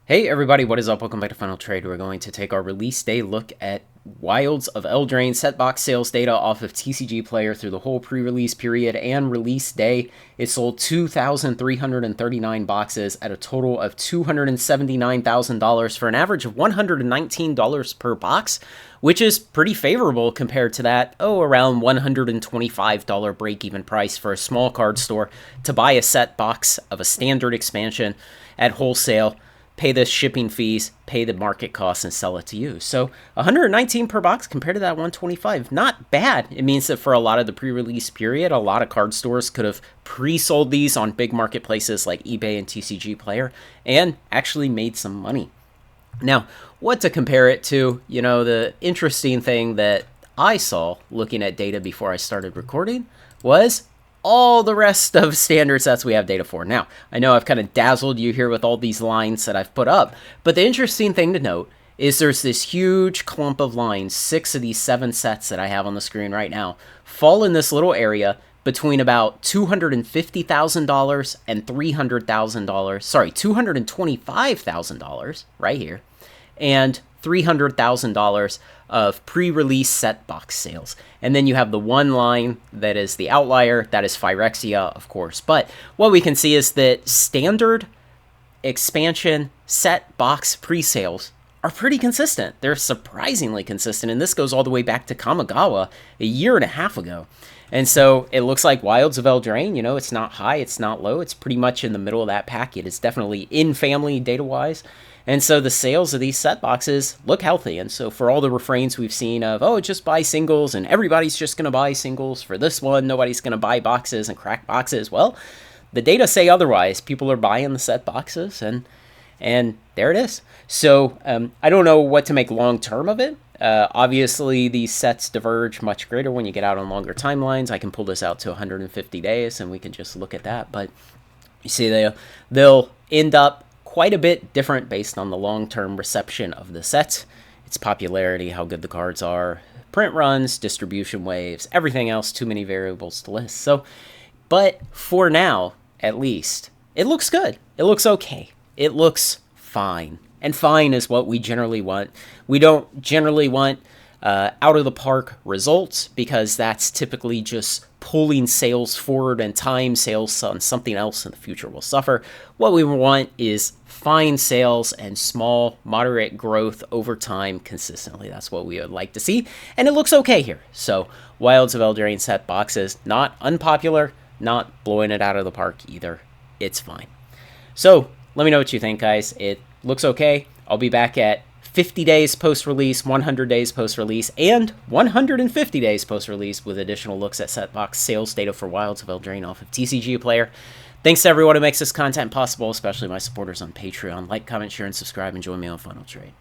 Hey everybody, what is up? Welcome back to Final Trade. We're going to take our release day look at Wilds of Eldraine set box sales data off of TCG Player through the whole pre-release period and release day. It sold 2,339 boxes at a total of $279,000 for an average of $119 per box, which is pretty favorable compared to that, around $125 break-even price for a small card store to buy a set box of a standard expansion at wholesale, pay the shipping fees, pay the market costs, and sell it to you. So 119 per box compared to that 125, not bad. It means that for a lot of the pre-release period, a lot of card stores could have pre-sold these on big marketplaces like eBay and TCG Player and actually made some money. Now, what to compare it to? The interesting thing that I saw looking at data before I started recording was all the rest of standard sets we have data for. Now, I know I've kind of dazzled you here with all these lines that I've put up, but the interesting thing to note is there's this huge clump of lines, 6 of these 7 sets that I have on the screen right now, fall in this little area between about $250,000 and $300,000, sorry, $225,000 right here, and $300,000 of pre-release set box sales. And then you have the one line that is the outlier, that is Phyrexia, of course. But what we can see is that standard expansion set box pre-sales are pretty consistent. They're surprisingly consistent, and this goes all the way back to Kamigawa a year and a half ago. And so it looks like Wilds of Eldraine, it's not high, it's not low, it's pretty much in the middle of that packet. It's definitely in family data-wise. And so the sales of these set boxes look healthy. And so for all the refrains we've seen of, just buy singles and everybody's just going to buy singles for this one, nobody's going to buy boxes and crack boxes. Well, the data say otherwise. People are buying the set boxes and there it is. So I don't know what to make long term of it. Obviously, these sets diverge much greater when you get out on longer timelines. I can pull this out to 150 days and we can just look at that. But you see, they'll end up quite a bit different based on the long-term reception of the set, its popularity, how good the cards are, print runs, distribution waves, everything else, too many variables to list. So, but for now, at least, it looks good. It looks okay. It looks fine. And fine is what we generally want. We don't generally want out-of-the-park results because that's typically just pulling sales forward and time. Sales on something else in the future will suffer. What we want is fine sales and small, moderate growth over time consistently. That's what we would like to see, and it looks okay here. So Wilds of Eldraine set boxes, not unpopular, not blowing it out of the park either. It's fine. So let me know what you think, guys. It looks okay. I'll be back at 50 days post-release, 100 days post-release, and 150 days post-release with additional looks at set box sales data for Wilds of Eldraine off of TCG Player. Thanks to everyone who makes this content possible, especially my supporters on Patreon. Like, comment, share, and subscribe, and join me on Final Trade.